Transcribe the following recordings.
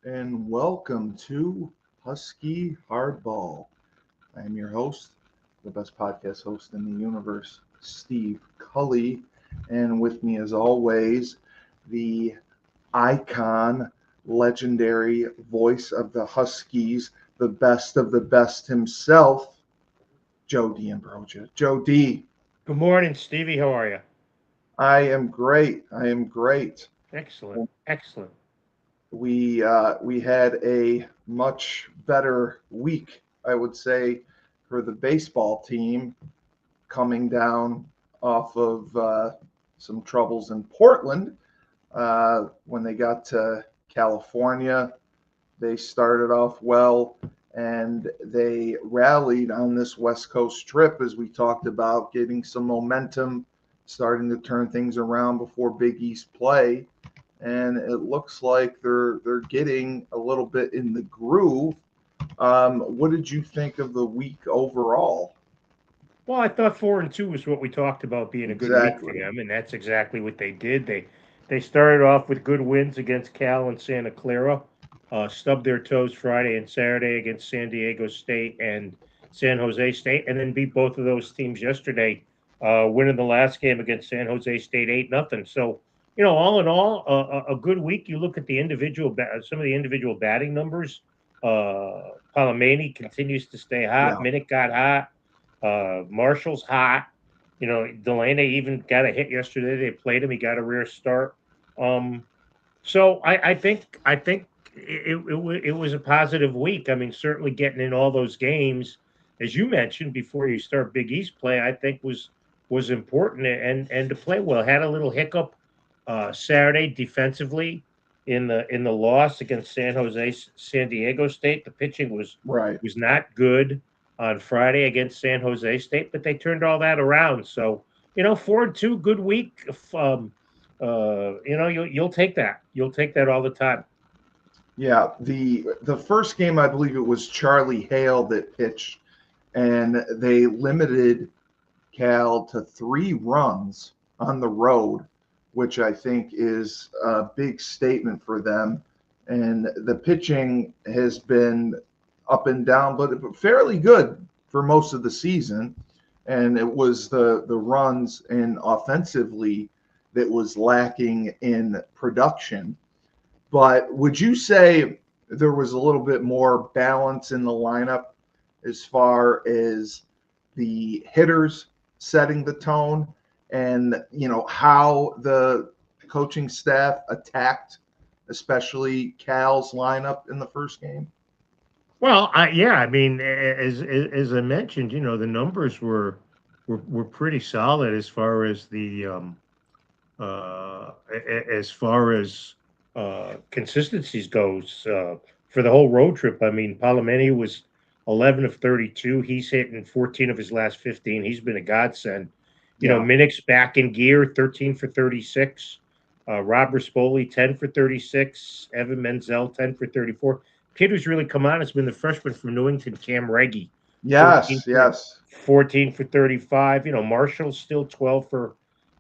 and welcome to Husky Hardball. I am your host, the best podcast host in the universe, Steve Cully, and with me, as always, the icon, legendary voice of the Huskies, the best of the best himself, Joe D'Ambrosia. Joe D, Good morning, Stevie. How are you? I am great. I am great. Excellent. Excellent. We had a much better week, I would say, for the baseball team coming down off of some troubles in Portland when they got to California. They started off well and they rallied on this West Coast trip, as we talked about, getting some momentum, starting to turn things around before Big East play, and it looks like they're getting a little bit in the groove. What did you think of the week overall? Well, I thought 4-2 was what we talked about being a good week for Exactly. them, and that's exactly what they did. They started off with good wins against Cal and Santa Clara, stubbed their toes Friday and Saturday against San Diego State and San Jose State, and then beat both of those teams yesterday, winning the last game against San Jose State 8-0. So, all in all, a good week. You look at the some of the individual batting numbers. Palomani continues to stay hot. Yeah. Minnick got hot. Marshall's hot. Delaney even got a hit yesterday. They played him. He got a rare start. Um, so I think it was a positive week. I mean, certainly getting in all those games, as you mentioned before you start Big East play, I think was important and to play well. Had a little hiccup Saturday defensively in the loss against San Diego State. The pitching Right. was not good on Friday against San Jose State, but they turned all that around. So 4-2, good week. You'll take that. You'll take that all the time. Yeah. The first game, I believe it was Charlie Hale that pitched, and they limited Cal to 3 runs on the road, which I think is a big statement for them. And the pitching has been up and down, but fairly good for most of the season. And it was the runs and offensively that was lacking in production. But would you say there was a little bit more balance in the lineup as far as the hitters setting the tone and how the coaching staff attacked especially Cal's lineup in the first game? Well, I mean, as I mentioned, the numbers were pretty solid as far as the as far as consistencies goes for the whole road trip. I mean, Palomeni was 11 of 32. He's hitting 14 of his last 15. He's been a godsend. Yeah. Minnick's back in gear, 13 for 36. Rob Rispoli, 10 for 36. Evan Menzel, 10 for 34. Kid who's really come on has been the freshman from Newington, Cam Reggie, 14 Yes, for yes. 14 for 35. Marshall's still 12 for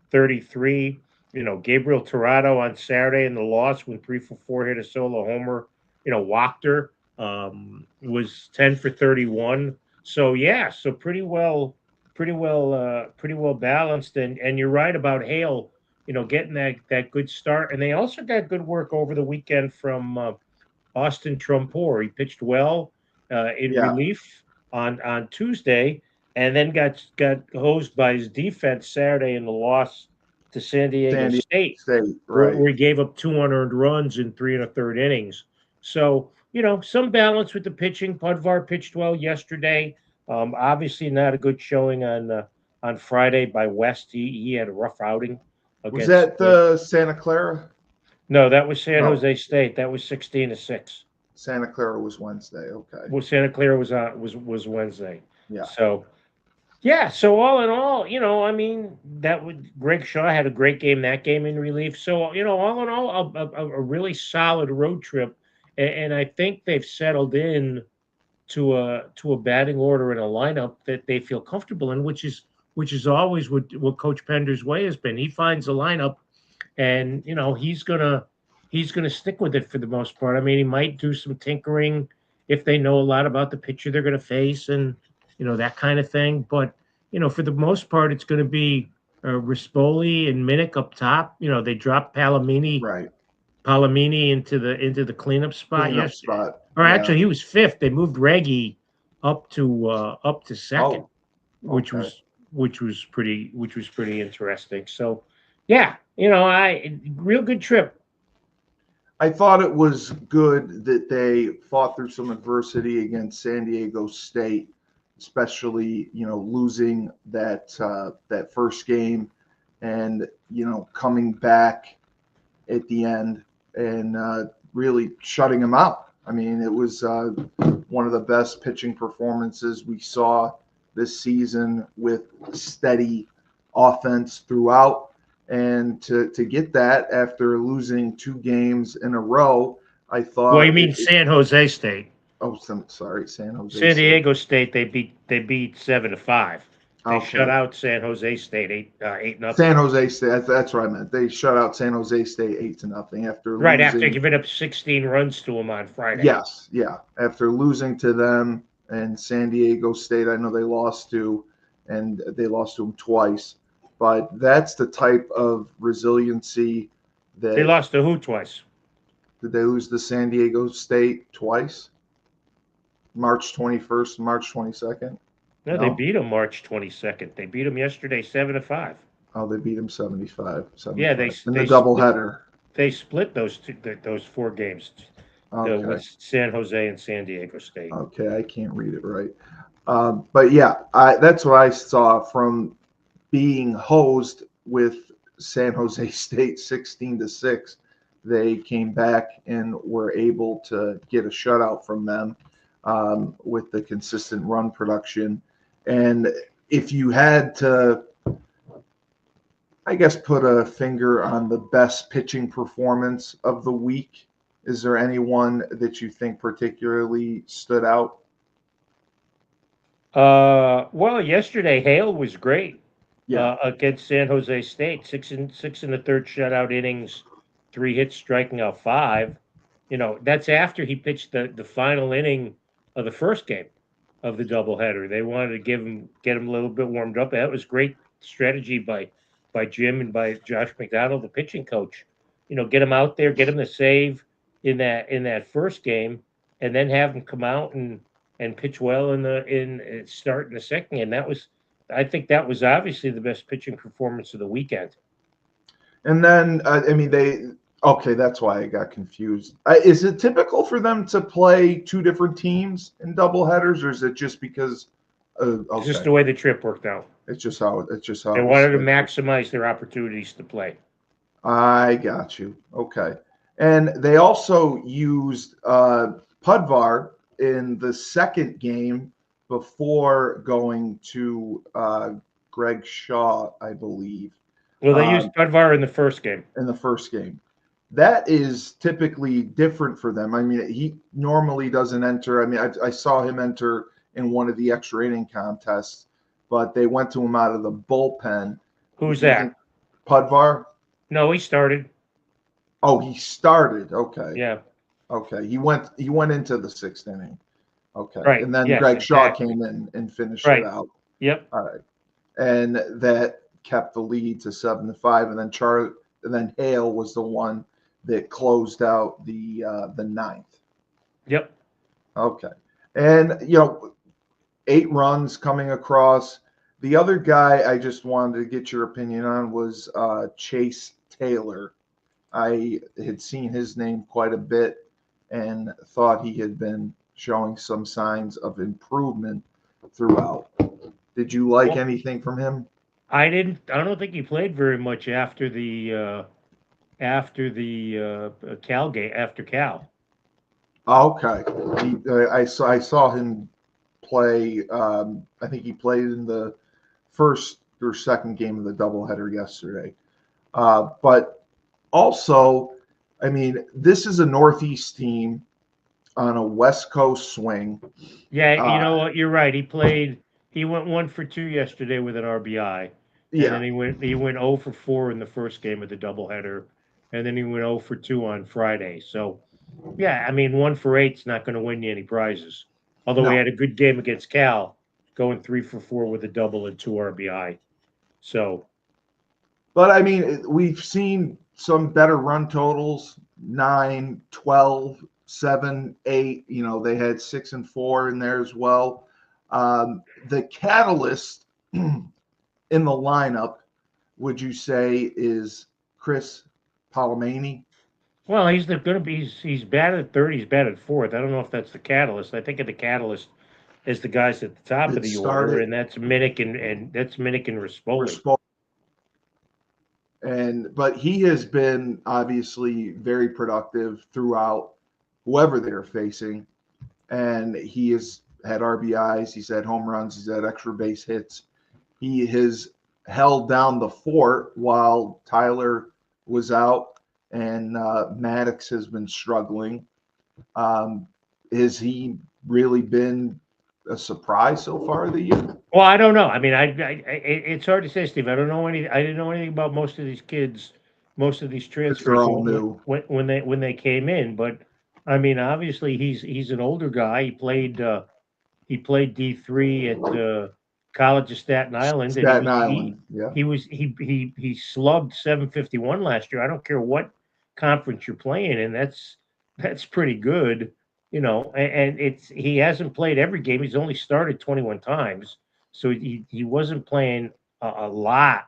33. Gabriel Torrado on Saturday in the loss when 3 for 4 hit a solo homer. Wachter was 10 for 31. So yeah, so pretty well balanced. And you're right about Hale. Getting that good start, and they also got good work over the weekend from Austin Trumpor. He pitched well in Yeah. relief on Tuesday, and then got hosed by his defense Saturday in the loss to San Diego San Diego State, State, where right. he gave up 2 unearned runs in 3 1/3 innings. So some balance with the pitching. Pudvar pitched well yesterday. Obviously, not a good showing on Friday by West. He had a rough outing Was against. that the Santa Clara? No, that was San No, Jose State. That was 16-6. Santa Clara was Wednesday. Okay. Well, Santa Clara was Wednesday. Yeah. So yeah. So all in all, I mean, that would Greg Shaw had a great game that game in relief. So all in all, a really solid road trip, and I think they've settled in to a batting order and a lineup that they feel comfortable in, which is always what Coach Pender's way has been. He finds a lineup, and he's going to stick with it for the most part. I mean, he might do some tinkering if they know a lot about the pitcher they're going to face and that kind of thing. But for the most part, it's going to be Rispoli and Minnick up top. They dropped Right. Palomini into the cleanup spot Cleanup yesterday. spot. Or Yeah. actually, he was fifth. They moved Reggie up to second, Oh, which okay. was pretty interesting. So, yeah, I real good trip. I thought it was good that they fought through some adversity against San Diego State, especially losing that first game, and coming back at the end and really shutting them out. I mean, it was one of the best pitching performances we saw this season with steady offense throughout. And to get that after losing 2 games in a row, I Well, you thought mean San Jose State? sorry, San Jose San State. Diego State they beat 7-5. They shut Okay. out San Jose State 8-0. San Jose State. That's what I meant. They shut out San Jose State 8-0 after Right after losing. giving up 16 runs to them on Friday. Yes, yeah. After losing to them and San Diego State, I know they lost to, and they lost to them twice. But that's the type of resiliency They that lost to who twice? did they lose to San Diego State twice? March 21st, March 22nd. No, they beat them March 22nd. They beat them yesterday 7-5. Oh, they beat them 75. Yeah, they in the they doubleheader. they split those 4 games Okay. with San Jose and San Diego State. Okay, I can't read it right. But yeah, that's what I saw from being hosed with San Jose State 16-6. They came back and were able to get a shutout from them with the consistent run production. And if you had to, I guess, put a finger on the best pitching performance of the week, is there anyone that you think particularly stood out? Well, yesterday Hale was great. Yeah. Against San Jose State, six in the third shutout innings, 3 hits, striking out 5. That's after he pitched the final inning of the first game of the doubleheader. They wanted to get him a little bit warmed up. That was great strategy by Jim and by Josh McDonald, the pitching coach. Get him out there, get him the save in that first game, and then have him come out and pitch well in start in the second game. I think that was obviously the best pitching performance of the weekend. And then, okay, that's why I got confused. Is it typical for them to play 2 different teams in doubleheaders, or is it just because? It's just the way the trip worked out. It's just how. They wanted to maximize their opportunities to play. I got you. Okay, and they also used Pudvar in the second game before going to Greg Shaw, I believe. Well, they used Pudvar in the first game. That is typically different for them. I mean, he normally doesn't enter. I mean, I saw him enter in one of the extra inning contests, but they went to him out of the bullpen. Who's that? Pudvar? No, he started. Oh, he started. Okay. Yeah. Okay. He went into the 6th inning. Okay. Right. And then yes, Greg Shaw exactly. came in and finished right. it out. Yep. All right. And that kept the lead to 7-5. And then Hale was the one that closed out the 9th. Yep. Okay. And 8 runs coming across. The other guy I just wanted to get your opinion on was Chase Taylor. I had seen his name quite a bit and thought he had been showing some signs of improvement throughout. Did you like anything from him? I didn't. I don't think he played very much after the Cal game. After Cal. Okay. I saw him play. I think he played in the first or second game of the doubleheader yesterday. But also, I mean, this is a Northeast team on a West Coast swing. Yeah, you know what? You're right. He went 1 for 2 yesterday with an RBI. And then he went 0 for 4 in the first game of the doubleheader, and then he went 0 for 2 on Friday. So, yeah, I mean, 1 for 8 is not going to win you any prizes. Although he No, had a good game against Cal, going 3 for 4 with a double and 2 RBI. So, but I mean, we've seen some better run totals 9, 12, 7, 8. They had 6 and 4 in there as well. The catalyst in the lineup, would you say, is Chris Palomani? well, he's going to be, he's batted third, he's batted fourth. I don't know if that's the catalyst. I think of the catalyst as the guys at the top of It the order, started and that's Minnick and that's Minnick and Rispoli. But he has been obviously very productive throughout whoever they're facing, and he has had RBIs, he's had home runs, he's had extra base hits. He has held down the fort while Tyler was out, and Maddox has been struggling. Has he really been a surprise so far of the year? Well, I don't know. I mean, it's hard to say, Steve. I don't know any. I didn't know anything about most of these kids, most of these Because they're transfers all new. when they came in. But I mean, obviously, he's an older guy. He played D3 at College of Staten Island, and Staten Island, yeah. he slugged 751 last year. I don't care what conference you're playing in. That's pretty good, and he hasn't played every game. He's only started 21 times, so he wasn't playing a lot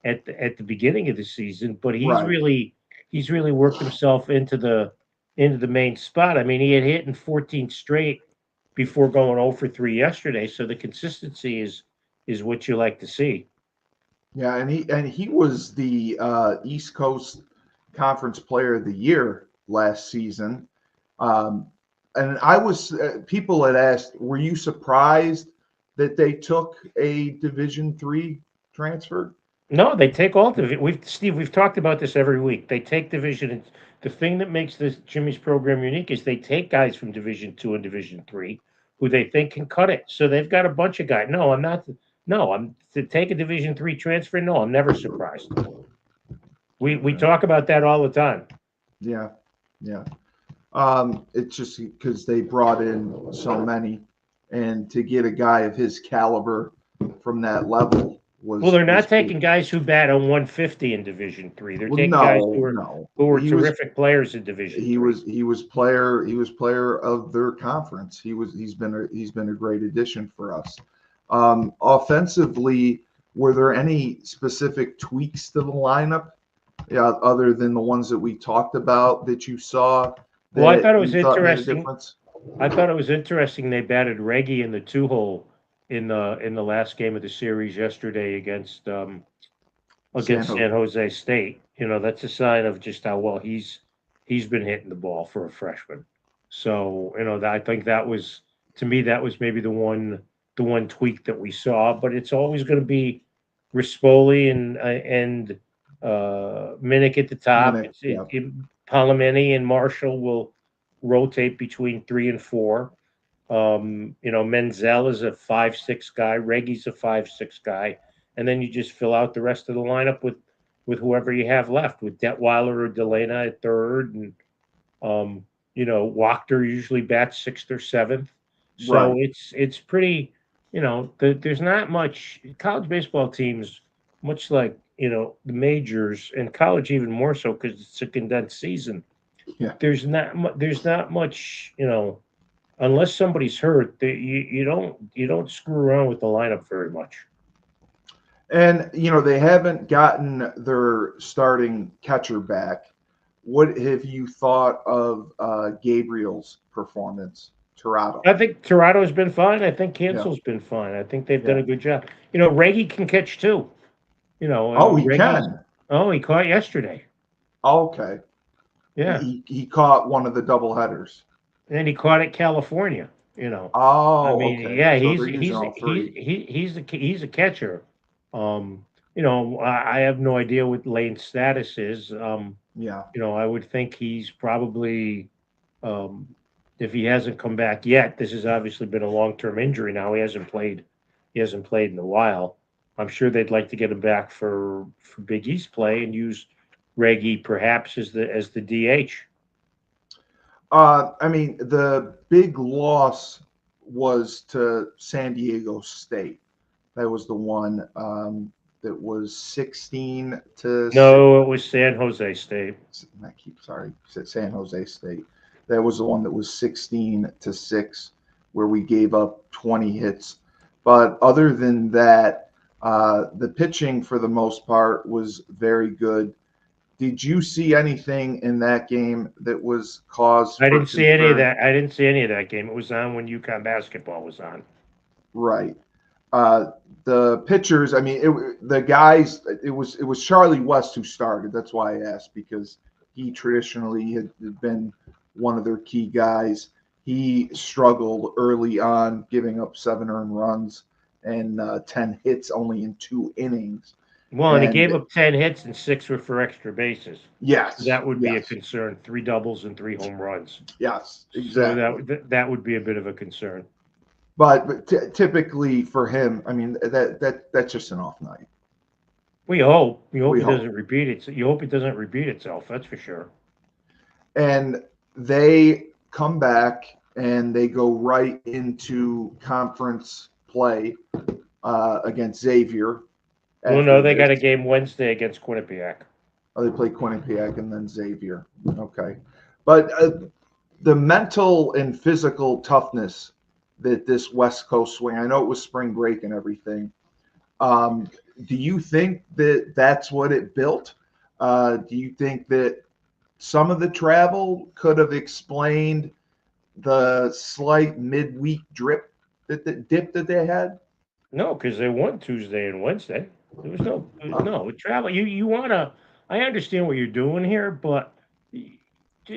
at the beginning of the season. But Right. he's really worked himself into the main spot. I mean, he had hit in 14 straight before going 0 for 3 yesterday. So the consistency is what you like to see. Yeah, and he was the East Coast Conference Player of the Year last season. And I was people had asked, were you surprised that they took a Division III transfer? No, they take all we've talked about this every week. They take division. And the thing that makes this Jimmy's program unique is they take guys from Division II and Division III who they think can cut it. So they've got a bunch of guys. No, I'm not. No, I'm to take a Division III transfer. No, I'm never surprised. We talk about that all the time. Yeah, yeah. It's just because they brought in so many, and to get a guy of his caliber from that level was Well, they're was not taking big. guys who bat on 150 in Division III. They're Well, taking guys no. who are He was terrific players in Division he Three. was he was player of their conference. He's been a great addition for us. Offensively, were there any specific tweaks to the lineup, other than the ones that we talked about that you saw Well, I that thought it was you thought made a interesting. difference? I thought it was interesting they batted Reggie in the 2 hole in the last game of the series yesterday San against Jose. San Jose State. That's a sign of just how well he's been hitting the ball for a freshman. So I think that was, to me, that was maybe the one tweak that we saw. But it's always going to be Rispoli and Minnick at the top. Minute, yeah. Palomini and Marshall will rotate between 3 and 4. Menzel is a 5-6 guy. Reggie's a 5-6 guy, and then you just fill out the rest of the lineup with whoever you have left, with Detweiler or Delana at third, and Wachter usually bats sixth or seventh. So Right. it's pretty. There's not much college baseball teams, much like the majors and college even more so because it's a condensed season. Yeah. There's not much unless somebody's hurt, you don't screw around with the lineup very much. And they haven't gotten their starting catcher back. What have you thought of Gabriel's performance, Tirado? I think Toronto's been fine. I think Yeah, Cancel's been fine. I think they've done yeah. a good job. Reggie can catch too. Oh, he Reggie's. can. Oh, he caught yesterday. Okay. Yeah, He caught one of the double headers. and he caught at California. I Oh, mean, okay. yeah, So he's they're using he's all he's three. he's a catcher. I have no idea what Lane's status is. Yeah. I would think he's probably, um, if he hasn't come back yet, this has obviously been a long-term injury now. He hasn't played. He hasn't played in a while. I'm sure they'd like to get him back for Big East play and use Reggie perhaps as the DH. I mean, the big loss was to San Diego State. That was the one that was 16 to 6. No, it was San Jose State. Sorry, San Jose State. That was the one that was 16 to 6, where we gave up 20 hits. But other than that, the pitching for the most part was very good. Did you see anything in that game that was cause I for didn't see any of concern? that. I didn't see any of that game. It was on when UConn basketball was on. Right. Uh, the pitchers, I mean, the guys. It was Charlie West who started. That's why I asked, because he traditionally had been one of their key guys. He struggled early on, giving up 7 earned runs and 10 hits only in 2 innings. Well, and he And gave up 10 hits and 6 were for extra bases. So yes, that would be a yes, concern. 3 doubles and 3 home runs. yes, So exactly. that would be a bit of a concern. But typically for him, I mean, that's just an off night. We hope. You hope We it hope. doesn't repeat it. You hope it doesn't repeat itself. That's for sure. And they come back and they go right into conference play against Xavier Well, no, after they got a this. game Wednesday against Quinnipiac. Oh, they play Quinnipiac and then Xavier. Okay. But the mental and physical toughness that this West Coast swing, I know it was spring break and everything. Um, do you think that that's what it built? Do you think that some of the travel could have explained the slight midweek dip that they had? No, because they won Tuesday and Wednesday. There was Uh, no travel. You wanna. I understand what you're doing here, but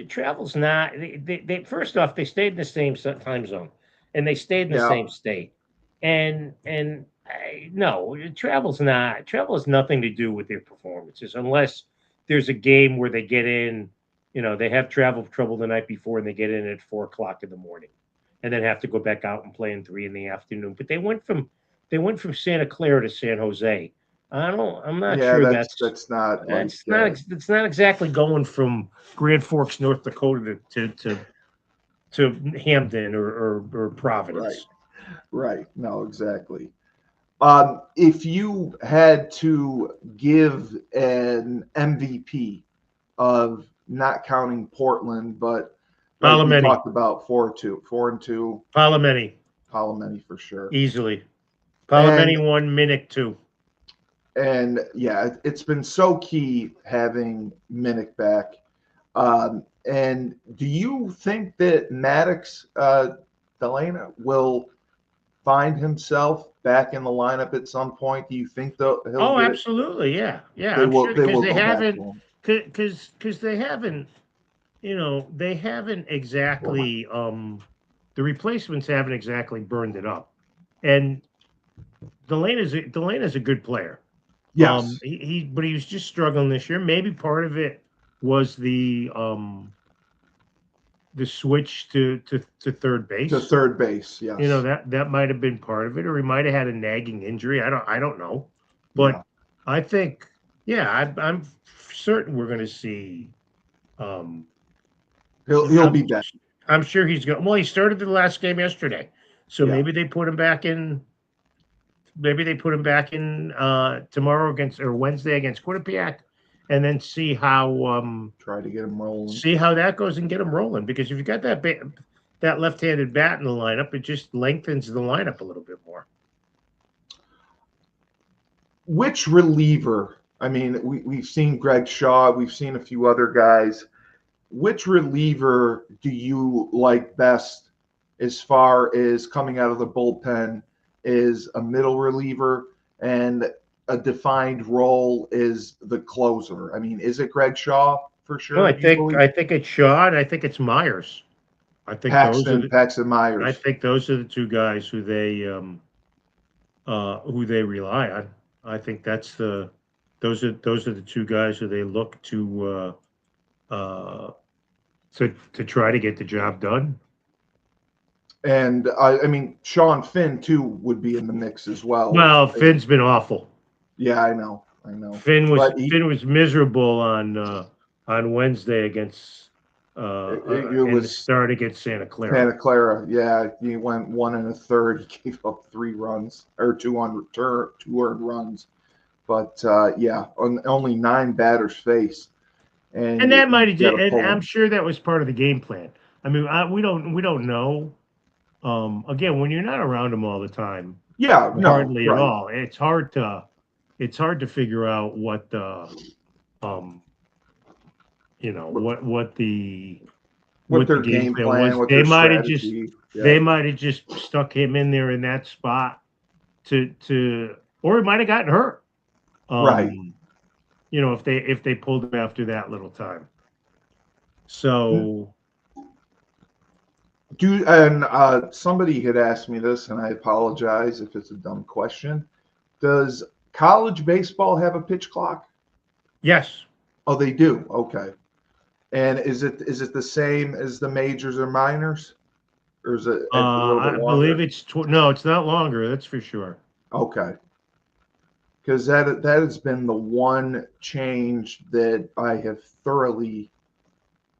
travel's not. They first off they stayed in the same time zone, and they stayed in the yeah, same state, and no, travel's not. Travel has nothing to do with their performances unless there's a game where they get in. They have travel trouble the night before and they get in at 4 o'clock in the morning, and then have to go back out and play in 3 in the afternoon. But they went from Santa Clara to San Jose. I'm not yeah. sure That's not like it's not exactly going from Grand Forks, North Dakota to Hampton or right, Providence. right. No, exactly. If you had to give an MVP of not counting Portland, but like we Palomeni, talked about, 4-2, Palomeni, Palomeni for sure. easily. And Palomeni won Minnick too. yeah, it's been so key having Minnick back. And do you think that Maddox Delana will find himself back in the lineup at some point? Do you think he'll Oh, get? absolutely, yeah, yeah. They I'm will. sure They because will they go back to haven't, him. because they haven't, they haven't exactly the replacements haven't exactly burned it up, and Delana's a good player. Yes, But he was just struggling this year. Maybe part of it was the switch to third to base. third base. Yes. That might have been part of it, or he might have had a nagging injury. I don't know, Yeah. but I think yeah, I'm certain we're going to see. Um, He'll I'm be back. I'm sure he's going. Well, he started the last game yesterday, so Yeah. maybe they put him back in. Maybe they put him back in tomorrow against or Wednesday against Quinnipiac, and then Try to get him rolling. see how that goes and get him rolling. Because if you got that left-handed bat in the lineup, it just lengthens the lineup a little bit more. Which reliever? I mean, we've seen Greg Shaw. We've seen a few other guys. Which reliever do you like best as far as coming out of the bullpen is a middle reliever and a defined role is the closer? I mean, is it Greg Shaw for No, sure? I Do you think believe I think it's Shaw and I think it's Myers. I think those are Paxton I Myers? think those are the two guys who they rely on. I think those are the two guys who they look to try to get the job done. And I mean, Sean Finn too would be in the mix as well. Well, Finn's been awful. Yeah, I know. I know. Finn was But Finn was miserable on Wednesday against it in the was start against Santa Clara. Santa Clara. Yeah, he went 1 1/3. He gave up 3 runs or two earned runs. But yeah, only 9 batters faced, and And that you might have, got to and pull I'm them. sure that was part of the game plan. I mean, we don't know. Again, when you're not around them all the time, Yeah, no, hardly at right. all, it's hard to figure out what the um What what the their game game plan plan, was. what their strategy. Yeah, They might have just stuck him in there in that spot to or he might have gotten hurt. right. Um, if they pulled him after that little time. So And somebody had asked me this, and I apologize if it's a dumb question. Does college baseball have a pitch clock? yes, Oh, they do. Okay. And is it the same as the majors or minors, or is it a little bit I believe longer? no, it's not longer. That's for sure. Okay. Because that has been the one change that I have thoroughly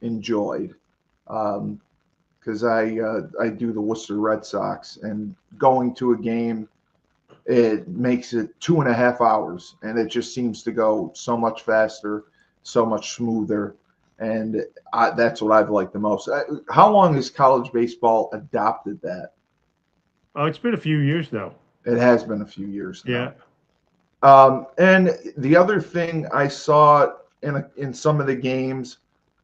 enjoyed. Because I do the Worcester Red Sox, and going to a game, it makes it 2.5 hours, and it just seems to go so much faster, so much smoother, and that's what I've liked the most. How long has college baseball adopted that? Oh, it's been a few years now. It has been a few years Yeah. now. And the other thing I saw in some of the games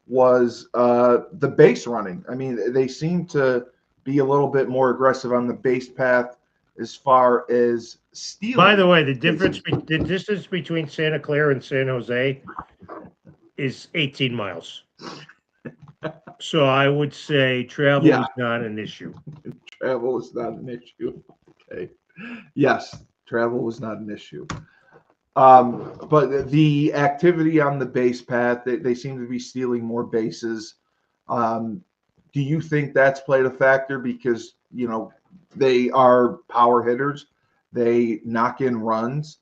was the base running. I mean, they seem to be a little bit more aggressive on the base path as far as By the stealing way, bases. the distance between Santa Clara and San Jose is 18 miles. So I would say travel Yeah, is not an issue. travel is not an issue. Okay. Yes, travel was not an issue. But the activity on the base path, they seem to be stealing more bases. Um, do you think that's played a factor because they are power hitters, they knock in runs,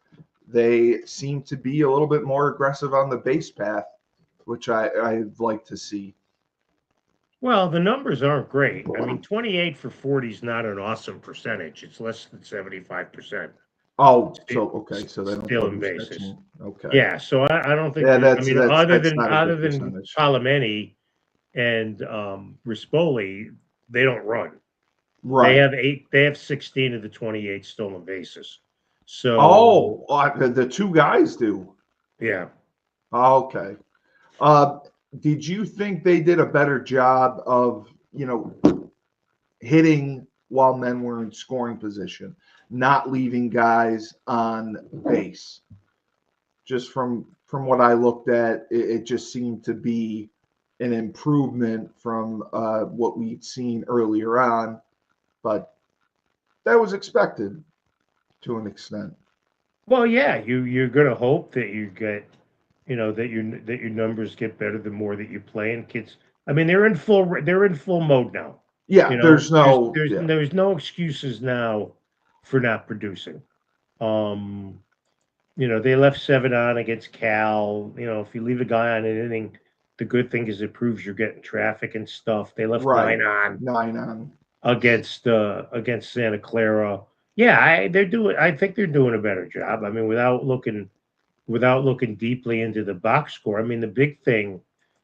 they seem to be a little bit more aggressive on the base path, which I'd like to see. Well, the numbers aren't great. I mean, 28 for 40 is not an awesome percentage. It's less than 75% Oh, so okay, so they don't know stealing who's bases. catching. Okay, Yeah, so I don't think yeah, that. I that's mean, that's other that's than not a other good than percentage. Palameni and Rispoli, they don't run. They Right. have 8. They have 16 of the 28 stolen bases. So Oh, the two guys do. yeah. Okay. Uh, did you think they did a better job of, hitting while men were in scoring position, not leaving guys on base? Just from what I looked at, it just seemed to be an improvement from what we'd seen earlier on, but that was expected to an extent. Well, yeah, you're gonna hope that you get, that your numbers get better the more that you play. And kids, I mean, they're in full mode now. Yeah, there's There's no, there's yeah, there's no excuses now for not producing. Um, they left 7 on against Cal. If you leave a guy on an inning, the good thing is it proves you're getting traffic and stuff. They left right. 9 on 9 on. against Santa Clara. Yeah, I think they're doing a better job. I mean, without looking deeply into the box score. I mean, the big thing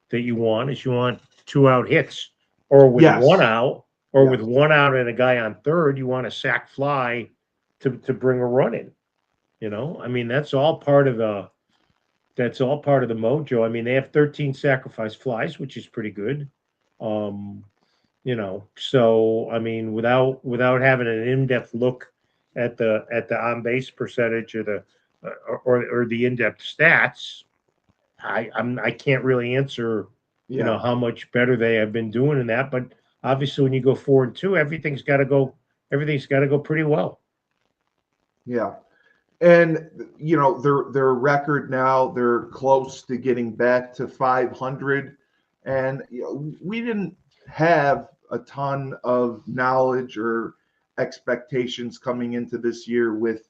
that you want 2 out hits, or with one Yes, out, or with yes. 1 out and a guy on third, you want a sac fly to bring a run in. I mean, that's all part of the mojo. I mean, they have 13 sacrifice flies, which is pretty good. Um, so I mean, without having an in-depth look at the on base percentage or the in-depth stats, I can't really answer Yeah, how much better they have been doing in that. But obviously, when you go 4-2, everything's got to go pretty well. yeah. And their record now, they're close to getting back to 500. And we didn't have a ton of knowledge or expectations coming into this year with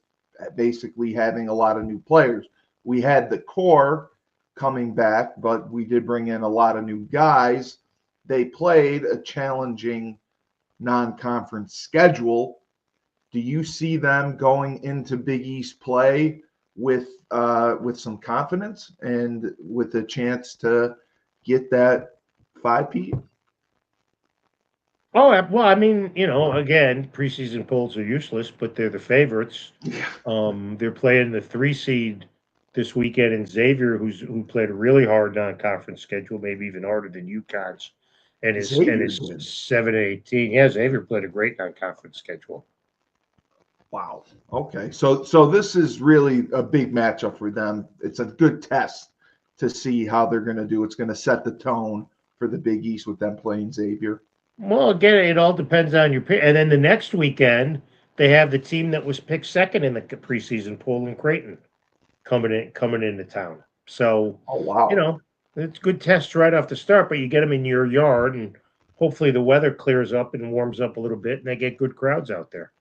basically having a lot of new players. we had the core coming back, but we did bring in a lot of new guys. They played a challenging non-conference schedule. Do you see them going into Big East play with some confidence and with a chance to get that 5-peat? Oh, well, I mean, again, preseason polls are useless, but they're the favorites. Yeah. They're playing the 3 seed this weekend in Xavier, who played a really hard non-conference schedule, maybe even harder than UConn's, and Xavier is did. 7-18. Yeah, Xavier played a great non-conference schedule. Wow. Okay. So this is really a big matchup for them. It's a good test to see how they're going to do. It's going to set the tone for the Big East with them playing Xavier. Well, again, it all depends on your pick. And then the next weekend, they have the team that was picked second in the preseason poll in Creighton coming into town. So, Oh wow. it's good tests right off the start, but you get them in your yard, and hopefully the weather clears up and warms up a little bit, and they get good crowds out there.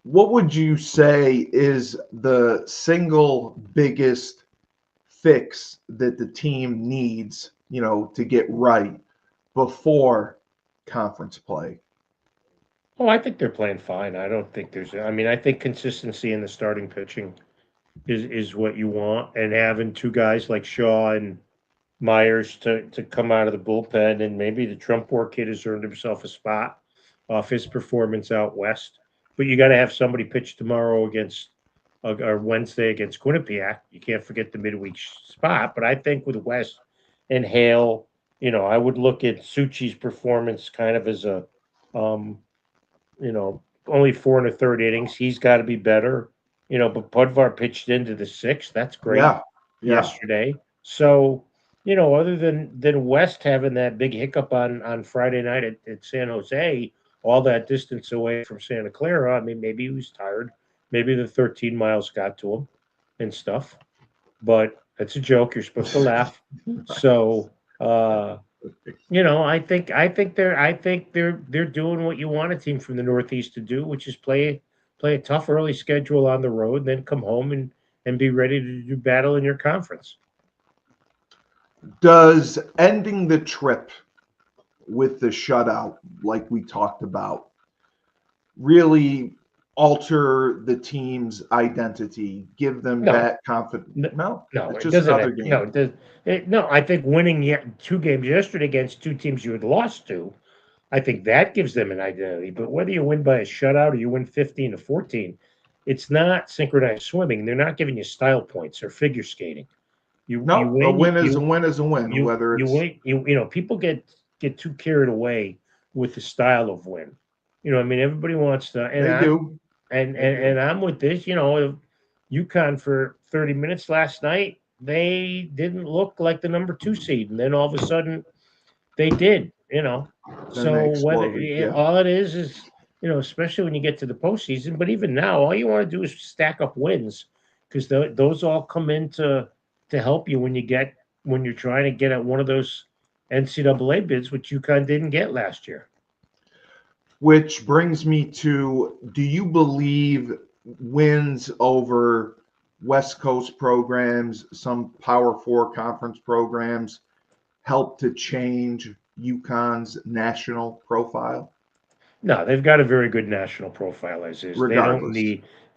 What would you say is the single biggest fix that the team needs, to get right before conference play? Oh, I think they're playing fine. I don't think I think consistency in the starting pitching is what you want, and having two guys like Shaw and Myers to come out of the bullpen, and maybe the Trumpor kid has earned himself a spot off his performance out west. But you got to have somebody pitch tomorrow against or Wednesday against Quinnipiac. You can't forget the midweek spot. But I think with West and Hale, I would look at Suchi's performance kind of as a, um, only 4 1/3 innings. He's got to be better. But Pudvar pitched into the sixth. That's great Yeah. yesterday. So, other than West having that big hiccup on Friday night at San Jose, all that distance away from Santa Clara, I mean, maybe he was tired. Maybe the 13 miles got to him and stuff. But it's a joke. You're supposed to laugh. So, I think they're doing what you want a team from the Northeast to do, which is play a tough early schedule on the road, and then come home and be ready to do battle in your conference. Does ending the trip with the shutout, like we talked about, really alter the team's identity, give them No, that confidence? No, no, it's it just doesn't. another game. No, it does. No, I think winning yet 2 games yesterday against two teams you had lost to, I think that gives them an identity. But whether you win by a shutout or you win 15-14, it's not synchronized swimming. They're not giving you style points or figure skating. You No, a win. win is a win is a win, whether You it's win. People get too carried away with the style of win. I mean, everybody wants to, and they do. and I'm with this. UConn for 30 minutes last night, they didn't look like the number 2 seed, and then all of a sudden they did. Then they So whether exploded. Yeah. all it is especially when you get to the postseason, but even now, all you want to do is stack up wins, because those all come in to help you when you're trying to get at one of those NCAA bids, which UConn didn't get last year. Which brings me to, do you believe wins over West Coast programs, some Power Four conference programs, help to change UConn's national profile? No, they've got a very good national profile as is. Regardless.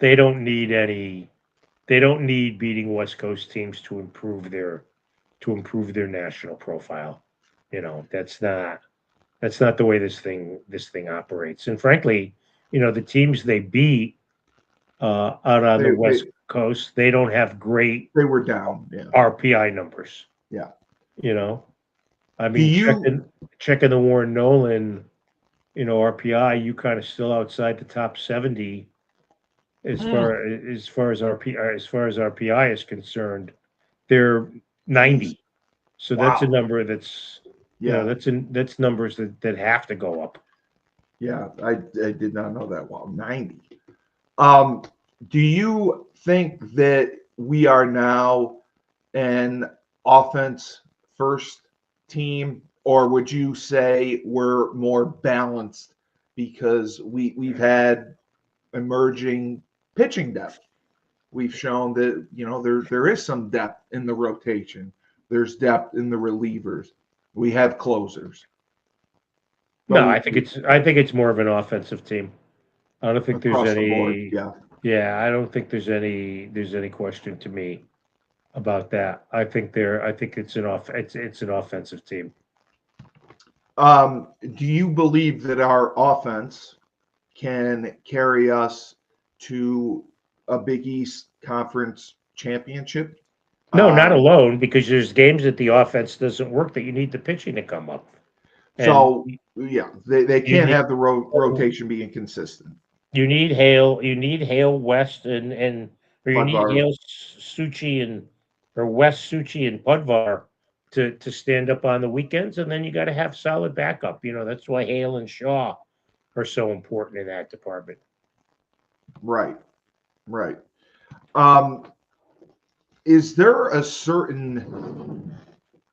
They don't need any they don't need beating West Coast teams to improve their national profile. That's not the way this thing operates. And frankly, the teams they beat out on the West Coast, they don't have great They were down. Yeah. RPI numbers. Yeah. I mean, checking the Warren Nolan, RPI, you kind of still outside the top 70 as far as RPI is concerned. They're 90. So that's a number that's that's numbers that have to go up. Yeah, I did not know that. Wow, 90. Do you think that we are now an offense first team, or would you say we're more balanced because we've had emerging pitching depth? We've shown that there is some depth in the rotation. There's depth in the relievers. We have closers. But No, I think it's more of an offensive team. I don't think there's across the board, any. yeah. Yeah, I don't think there's any question to me about that. I think it's an offensive team. Do you believe that our offense can carry us to a Big East Conference championship? No, not Um, alone, because there's games that the offense doesn't work that you need the pitching to come up, and so yeah, they you can't need have the rotation being consistent. you need Hale West and or you need Budvar, Hale Suchi and or West Suchi and Pudvar to stand up on the weekends, and then you got to have solid backup. That's why Hale and Shaw are so important in that department. right, right. Um, is there a certain?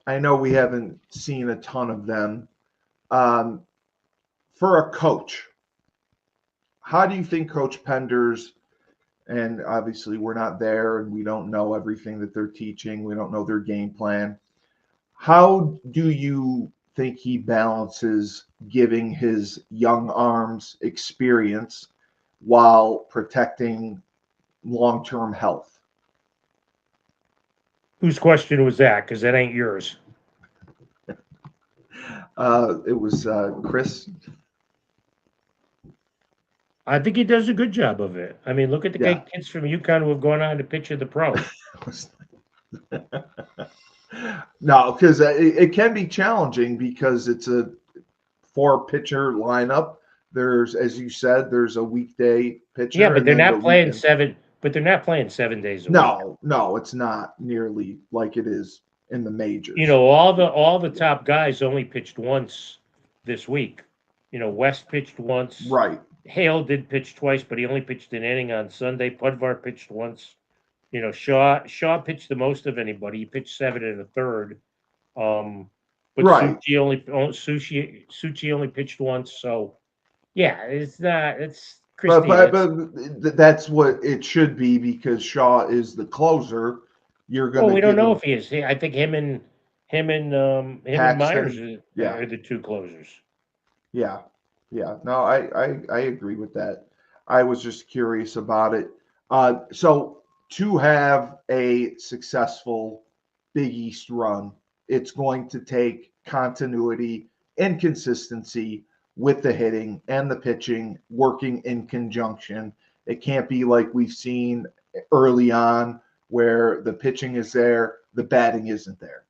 I know we haven't seen a ton of them. Um, for a coach, how do you think Coach Penders, and obviously we're not there and we don't know everything that they're teaching, we don't know their game plan. How do you think he balances giving his young arms experience while protecting long-term health? Whose question was that? Because that ain't yours. It was Chris. I think he does a good job of it. I mean, look at the Yeah. kids from UConn who have gone on to pitch at the pros. No, because it can be challenging because it's a four-pitcher lineup. There's, as you said, there's a weekday pitcher Yeah, but and they're then the not playing weekend. 7. But they're not playing 7 days a week. No, it's not nearly like it is in the majors. All the top guys only pitched once this week. West pitched once. Right. Hale did pitch twice, but he only pitched an inning on Sunday. Pudvar pitched once. Shaw pitched the most of anybody. He pitched 7 and a third. But Right. Suchi only pitched once. So yeah, it's not. It's But, Christie. but that's what it should be because Shaw is the closer. You're going Well, to we don't give know him if he is. I think him and Myers Paxton. Yeah. are the two closers. Yeah. Yeah. No, I agree with that. I was just curious about it. So to have a successful Big East run, it's going to take continuity and consistency with the hitting and the pitching working in conjunction. It can't be like we've seen early on where the pitching is there, the batting isn't there.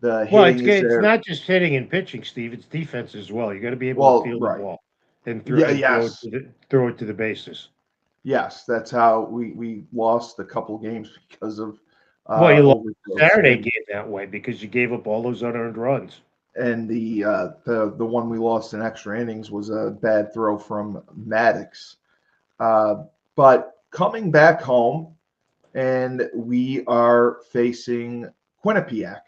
The Well, hitting is it's there. not just hitting and pitching, Steve. It's defense as well. You got to be able to Well, field the right. ball and throw Yeah, and yes. throw it to the bases. Yes, that's how we lost a couple games because of Well, you lost overthrows. Saturday game that way because you gave up all those unearned runs. And the one we lost in extra innings was a bad throw from Maddox. But coming back home, and we are facing Quinnipiac.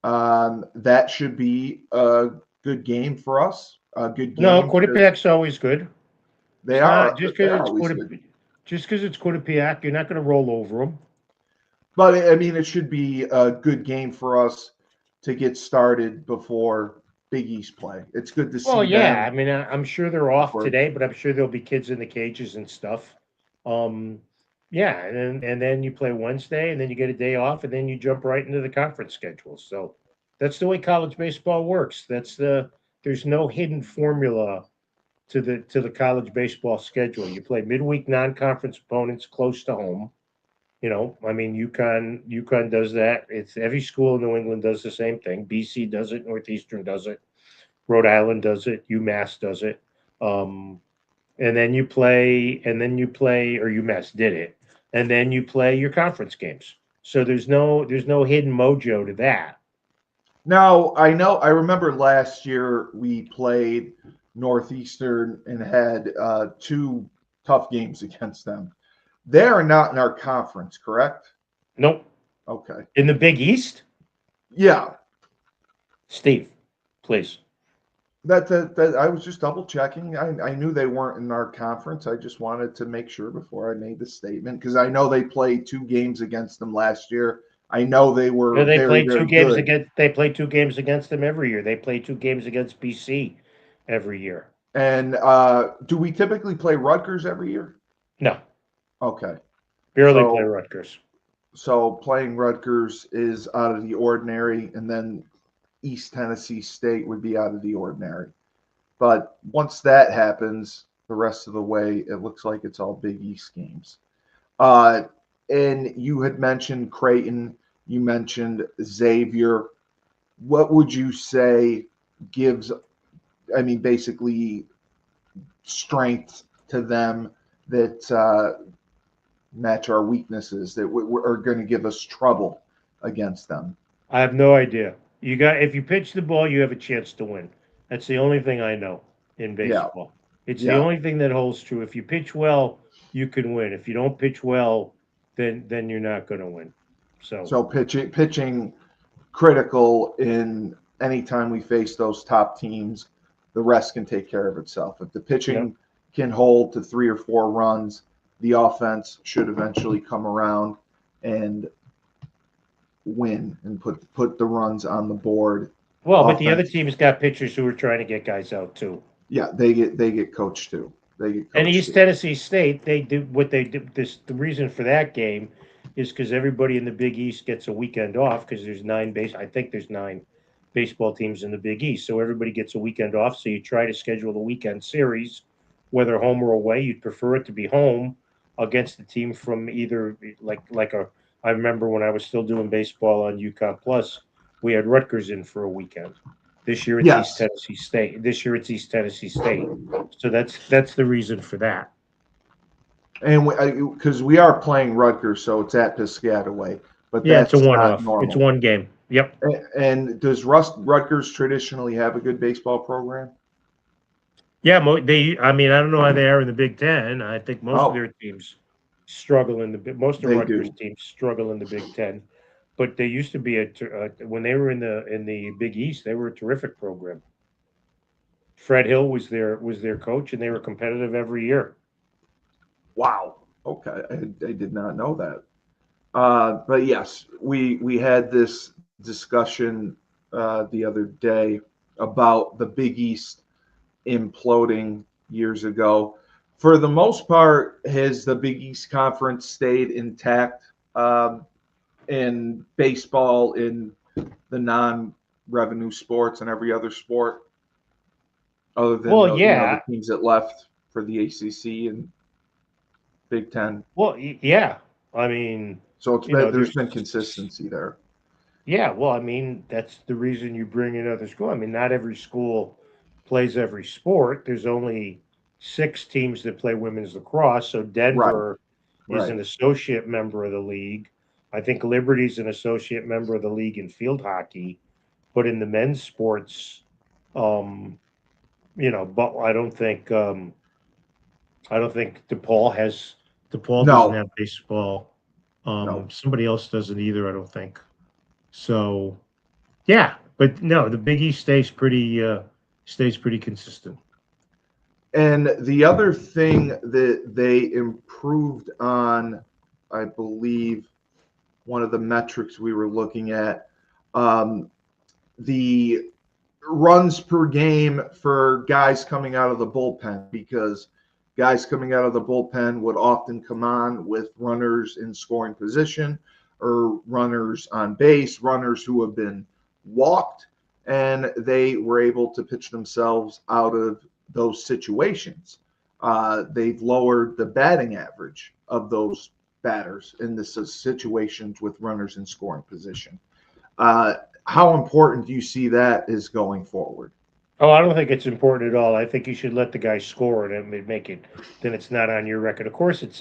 That should be a good game for us. A good game. No, Quinnipiac's always good. They It's are not just they're because always good. it's Quinnipiac, you're not going to roll over them. But I mean, it should be a good game for us to get started before Big East play. It's good to see Well, yeah. them. I mean, I'm sure they're off Before. today, but I'm sure there'll be kids in the cages and stuff. Yeah, and then you play Wednesday, and then you get a day off, and then you jump right into the conference schedule. So that's the way college baseball works. There's no hidden formula to the college baseball schedule. You play midweek non-conference opponents close to home. I mean, UConn does that. It's every school in New England does the same thing. BC does it, Northeastern does it, Rhode Island does it, UMass does it. Or UMass did it, and then you play your conference games. So there's no hidden mojo to that. Now, I remember last year we played Northeastern and had two tough games against them. They are not in our conference, correct? Nope. Okay. In the Big East, Yeah. Steve, please. That I was just double checking. I knew they weren't in our conference. I just wanted to make sure before I made the statement because I know they played 2 games against them last year. I know they Yeah, were they very, play two very games good. against. They play 2 games against them every year. They play 2 games against BC every year. And do we typically play Rutgers every year? No, Okay. barely play So Rutgers. playing Rutgers is out of the ordinary, and then East Tennessee State would be out of the ordinary. But once that happens, the rest of the way, it looks like it's all Big East games. Uh, and you had mentioned Creighton, you mentioned Xavier. What would you say gives, I mean, basically strength to them that match our weaknesses that are going to give us trouble against them? I have no idea. You got if you pitch the ball, you have a chance to win. That's the only thing I know in Yeah, baseball. It's the yeah. only thing that holds true. If you pitch well, you can win. If you don't pitch well, then you're not going to win. So, So pitching critical in any time we face those top teams. The rest can take care of itself. If the yep. pitching can hold to 3 or 4 runs, the offense should eventually come around and win and put the runs on the board. Well, but the other Offense, team's got pitchers who are trying to get guys out too. yeah, they get coached too. They get And coached East too. Tennessee State, they do what they do. The reason for that game is because everybody in the Big East gets a weekend off because there's nine base. I think there's 9 baseball teams in the Big East, so everybody gets a weekend off. So you try to schedule the weekend series, whether home or away. You'd prefer it to be home against the team from either like a. I remember when I was still doing baseball on UConn Plus, we had Rutgers in for a weekend. This year it's East Yes, Tennessee State. This year it's East Tennessee State. So that's the reason for that. and because we are playing Rutgers, so it's at Piscataway, but Yeah, it's a that's not one-off. It's normal. one game. Yep. And does Rutgers traditionally have a good baseball program? Yeah, they. I mean, I don't know how they are in the Big Ten. I think most of Oh, their teams struggle in most of they Rutgers do. teams struggle in the Big Ten. But they used to be when they were in the Big East, they were a terrific program. Fred Hill was their coach, and they were competitive every year. Wow. Okay, I did not know that. But yes, we had this discussion the other day about the Big East imploding years ago. For the most part, has the Big East Conference stayed intact in baseball, in the non-revenue sports, and every other sport, other than Well, the yeah. teams that left for the ACC and Big Ten? Well, yeah. I mean, So there's there's been consistency there. yeah. Well, I mean, that's the reason you bring in other school. I mean, not every school plays every sport. There's only 6 teams that play women's lacrosse. So Right, Denver is right. an associate member of the league. I think Liberty's an associate member of the league in field hockey. But in the men's sports, um, but I don't think DePaul doesn't No, have baseball. no. Somebody else doesn't either. I don't think. So yeah, but no, the Big East stays pretty consistent. And the other thing that they improved on, I believe, one of the metrics we were looking at, um, the runs per game for guys coming out of the bullpen, because guys coming out of the bullpen would often come on with runners in scoring position or runners on base, runners who have been walked, and they were able to pitch themselves out of those situations. They've lowered the batting average of those batters in the situations with runners in scoring position. Uh, how important do you see that is going forward? Oh, I don't think it's important at all. I think you should let the guy score and make it. Then it's not on your record. Of course it's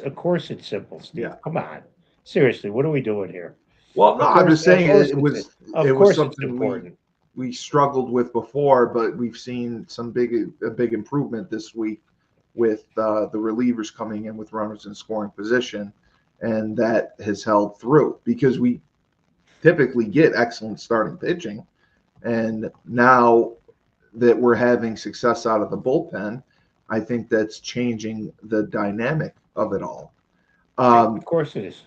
simple, Steve. Yeah. Come on, seriously, what are we doing here? Well, no, Of I'm course, just of saying course it it's was of course it's something important. we struggled with before, but we've seen a big improvement this week with the relievers coming in with runners in scoring position, and that has held through because we typically get excellent starting pitching, and now that we're having success out of the bullpen, I think that's changing the dynamic of it all. Of course it is.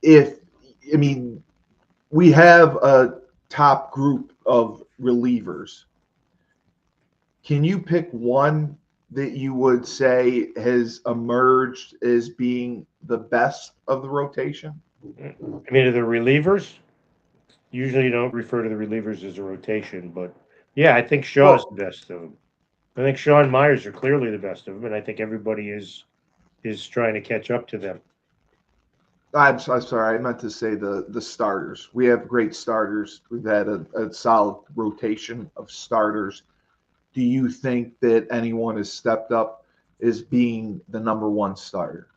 If I mean, we have a top group of relievers. Can you pick one that you would say has emerged as being the best of the rotation? I mean, the relievers usually you don't refer to the relievers as a rotation, but yeah, I think Shaw's Well, the best of them. I think Shaw and Myers are clearly the best of them, and I think everybody is trying to catch up to them. I'm sorry. I meant to say the starters. We have great starters. We've had a solid rotation of starters. Do you think that anyone has stepped up as being the number one starter?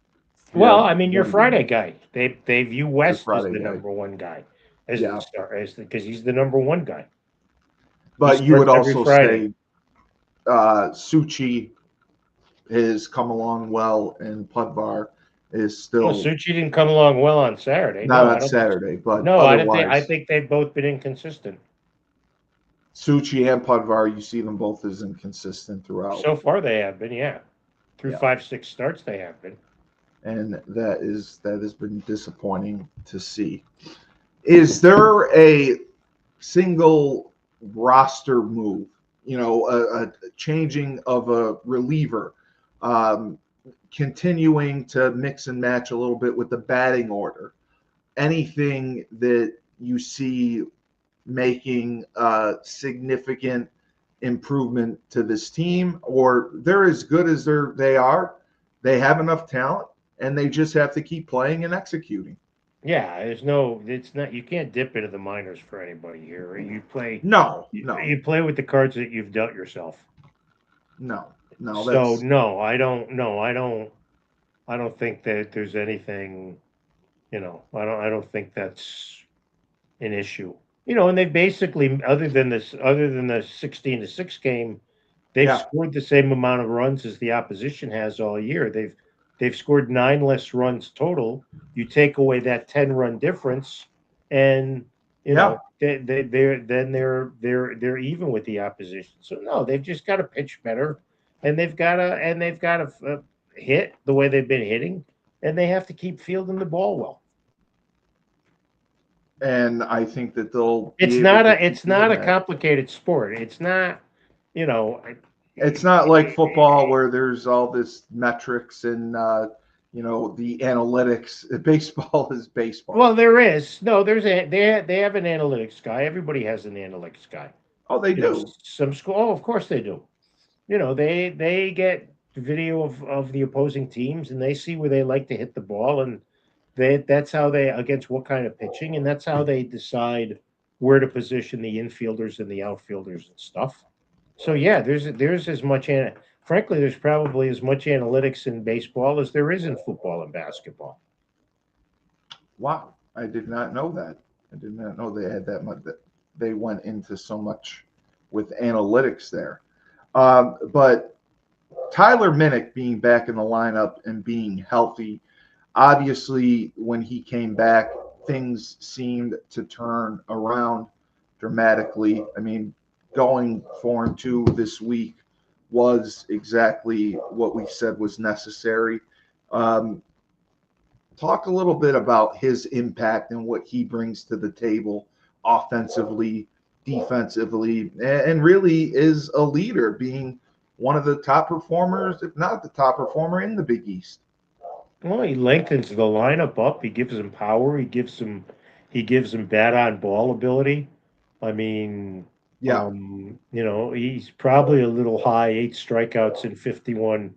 Well, Yeah, I mean, your one of the Friday guy. They view West as Friday the guy. number one guy, as the Yeah, star, as because he's the number one guy. He but you would starts every also Friday. say Suchi has come along well, and Pudvar is Well, still Suchi didn't come along well on Saturday. not No, I on don't think. Saturday, but No, I don't think. I otherwise, think they've both been inconsistent Suchi and Pudvar, you see them both as inconsistent throughout, so far. They have been, yeah. Through yeah, 5, 6 starts, they have been. and that has been disappointing to see. Is there a single roster move, a changing of a reliever, um, continuing to mix and match a little bit with the batting order? Anything that you see making a significant improvement to this team, or they're as good as they are? They have enough talent, and they just have to keep playing and executing. Yeah, there's no. It's not. You can't dip into the minors for anybody here. You play. No, no, You play with the cards that you've dealt yourself. no, no. So That's no, I don't. No, I don't. I don't think that there's anything. I don't think that's an issue. And they basically, other than the 16-6 game, they've yeah, scored the same amount of runs as the opposition has all year. They've scored 9 less runs total. You take away that 10-run difference, and yeah. they're even with the opposition. So no, they've just got to pitch better, and they've got to hit the way they've been hitting, and they have to keep fielding the ball well. And I think that they'll It's be able not to a keep it's doing not a that. complicated sport. It's not, you know, It's not like football where there's all this metrics and the analytics. Baseball is baseball. well, there is. No, they have an analytics guy. Everybody has an analytics guy. Oh, they do. Some school. Oh, of course they do. They get video of the opposing teams and they see where they like to hit the ball, and that's how they against what kind of pitching, and that's how they decide where to position the infielders and the outfielders and stuff. So yeah, there's as much frankly, there's probably as much analytics in baseball as there is in football and basketball. Wow, I did not know that. I did not know they had that much. That they went into so much with analytics there. But Tyler Minnick being back in the lineup and being healthy, obviously, when he came back, things seemed to turn around dramatically. I mean, going 4-2 this week was exactly what we said was necessary. Um, Talk a little bit about his impact and what he brings to the table offensively, defensively, and really is a leader, being one of the top performers, if not the top performer in the Big East. Well, he lengthens the lineup up. He gives them power. He gives them bat on ball ability. I mean, Yeah, he's probably a little high, 8 strikeouts and 51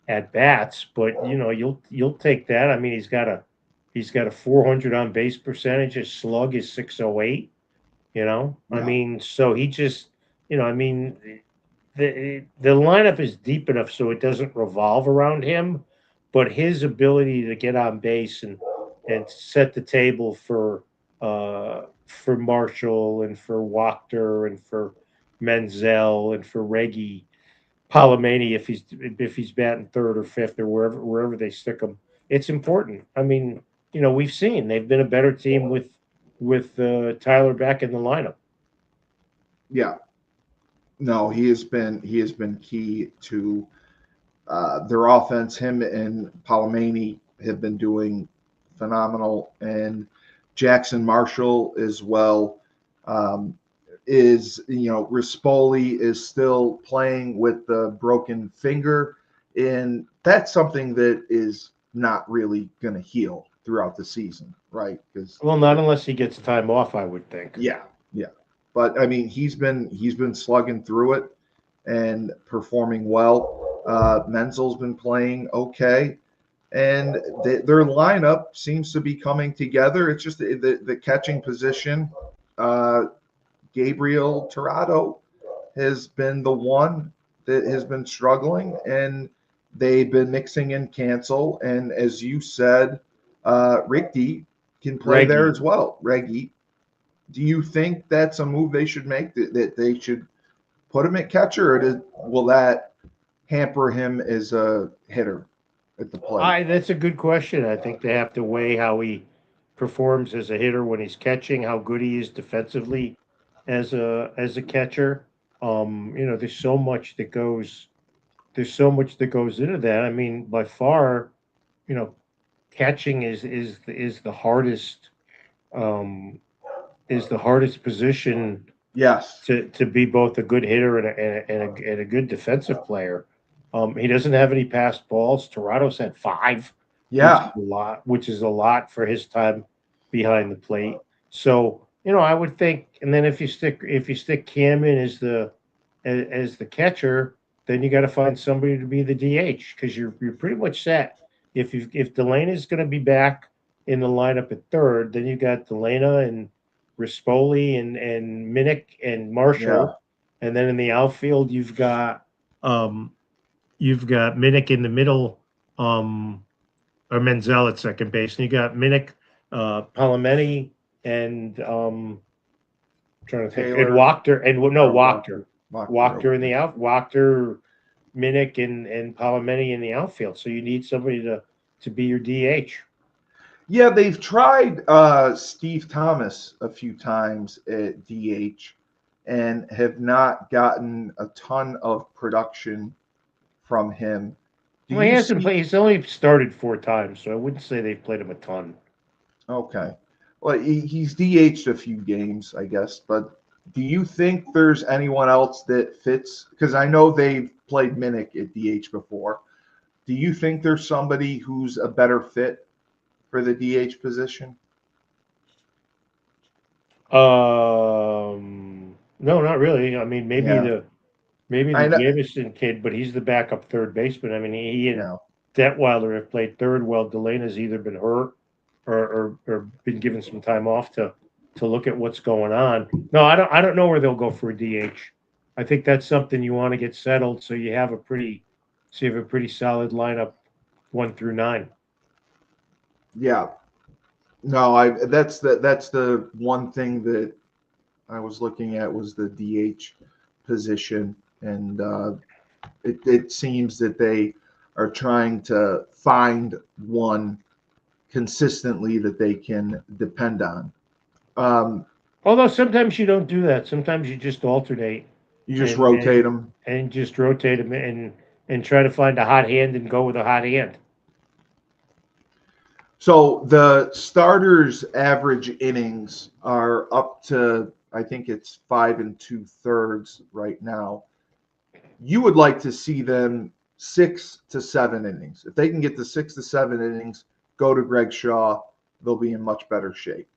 at bats, but you'll take that. I mean, he's got a 400 on base percentage. His slug is 608. I yeah, mean, so he just, I mean, the lineup is deep enough so it doesn't revolve around him, but his ability to get on base and set the table for Marshall and for Wachter and for Menzel and for Reggie Palomeni if he's batting third or fifth or wherever they stick him, it's important. I mean, we've seen they've been a better team with Tyler back in the lineup. yeah. No, he has been key to their offense. Him and Palomani have been doing phenomenal, and Jackson Marshall as well. Um, Rispoli is still playing with the broken finger, and that's something that is not really going to heal throughout the season, right? Because Well, not unless he gets time off, I would think. yeah, yeah. But I mean, he's been slugging through it and performing well. Menzel's been playing okay, and their lineup seems to be coming together. It's just the catching position. Uh, Gabriel Tirado has been the one that has been struggling, and they've been mixing in Cancel. And as you said, Ricky can play there Reggie. as well. Reggie, do you think that's a move they should make? That they should put him at catcher, or will that hamper him as a hitter at the plate? That's a good question. I think they have to weigh how he performs as a hitter when he's catching, how good he is defensively as a catcher. There's so much that goes into that. I mean, by far, you know, catching is the hardest um, position Yes. to be both a good hitter and a good defensive player. He doesn't have any passed balls. Toronto's had five, which is Yeah. a lot, for his time behind the plate. So I would think, and then if you stick Cam in as the catcher, then you got to find somebody to be the DH because you're pretty much set. If Delana is going to be back in the lineup at third, then you got Delana and Rispoli and Minnick and Yeah. Marshall, and then in the outfield um, you've got Minnick in the middle, um, or Menzel at second base, and you got Minnick, Palomeni, and trying to think, and Taylor Wachter, and no or Wachter, Walker. Wachter in the out, Wachter, Minnick, and Palomeni in the outfield. So you need somebody to be your DH. Yeah, they've tried Steve Thomas a few times at DH and have not gotten a ton of production from him. Do Well, he you hasn't see? played. He's only started four times, so I wouldn't say they've played him a ton. Okay. Well, he's DH'd a few games, I guess, but do you think there's anyone else that fits? Because I know they've played Minnick at DH before. Do you think there's somebody who's a better fit for the DH position? No, not really. I mean, Yeah, maybe the I know. Jamison kid, but he's the backup third baseman. I mean, he and Yeah, Detweiler have played third, while Delana's either been hurt or been given some time off to look at what's going on. No, I don't know where they'll go for a DH. I think that's something you want to get settled so you have a pretty solid lineup 1 through 9. yeah. No, that's the one thing that I was looking at was the DH position, and it seems that they are trying to find one consistently that they can depend on. Um, Although sometimes you don't do that. Sometimes you just alternate you just and rotate and them. and just rotate them and try to find a hot hand and go with a hot hand. So the starters' average innings are up to, I think it's 5 2/3 right now. You would like to see them 6 to 7 innings. If they can get to 6 to 7 innings, go to Greg Shaw, they'll be in much better shape.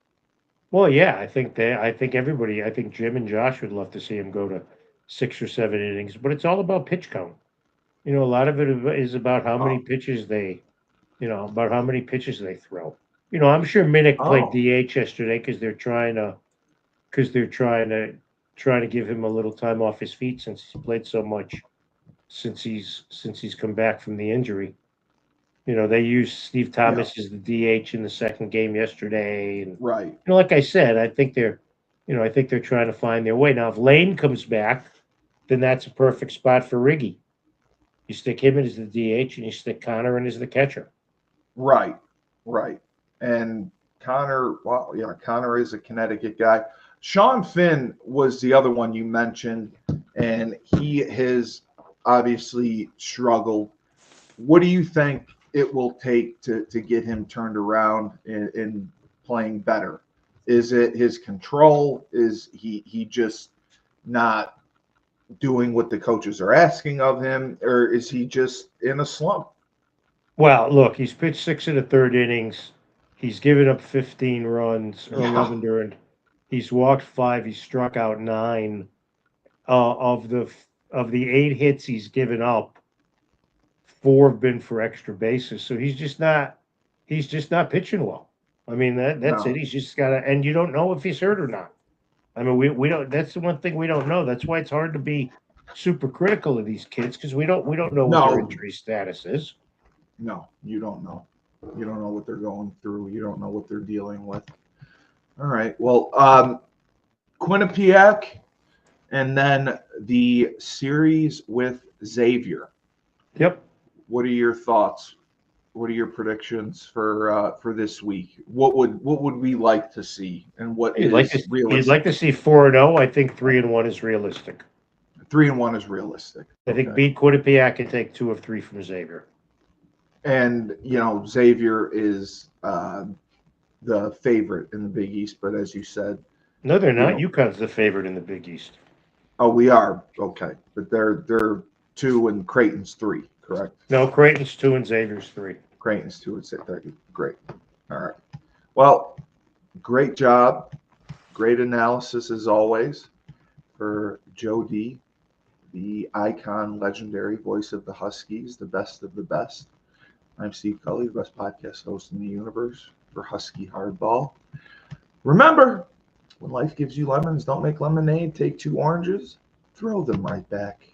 Well, yeah, I think Jim and Josh would love to see him go to 6 or 7 innings, but it's all about pitch count. A lot of it is about how many Oh, pitches they throw. I'm sure Minnick played oh, DH yesterday because they're trying to give him a little time off his feet since he's played so much since he's come back from the injury. They used Steve yeah, Thomas as the DH in the second game yesterday, and right. like I said, I think they're trying to find their way. Now, if Lane comes back, then that's a perfect spot for Riggy. You stick him in as the DH, and you stick Connor in as the catcher. Right, right. And Connor, well, yeah, Connor is a Connecticut guy. Sean Finn was the other one you mentioned, and he has obviously struggled. What do you think it will take to get him turned around and playing better? Is it his control? Is he just not doing what the coaches are asking of him, or is he just in a slump? Well, look, he's pitched 6 1/3 innings. He's given up 15 runs or Yeah, 11 earned. He's walked 5. He's struck out 9. Of the 8 hits he's given up, 4 have been for extra bases. So he's just not pitching well. I mean that's it. no, He's just got to, and you don't know if he's hurt or not. I mean we don't. That's the one thing we don't know. That's why it's hard to be super critical of these kids because we don't know what their no, injury status is. no, you don't know. You don't know what they're going through. You don't know what they're dealing with. All right. Well, Quinnipiac, and then the series with Xavier. Yep. What are your thoughts? What are your predictions for this week? What would we like to see, and what You'd is like to realistic? see 4-0. I think 3-1 is realistic. 3-1 is realistic. I think Okay. beat Quinnipiac and take 2 of 3 from Xavier. And Xavier is the favorite in the Big East, but as you said, No, they're not. know- UConn's the favorite in the Big East. oh, we are okay, but they're 2 and Creighton's 3, correct? No, Creighton's 2 and Xavier's 3. Creighton's 2 and 6. Great. All right. Well, great job. Great analysis as always for Joe D, the icon, legendary voice of the Huskies, the best of the best. I'm Steve Cully, the best podcast host in the universe for Husky Hardball. Remember, when life gives you lemons, don't make lemonade. Take 2 oranges, throw them right back.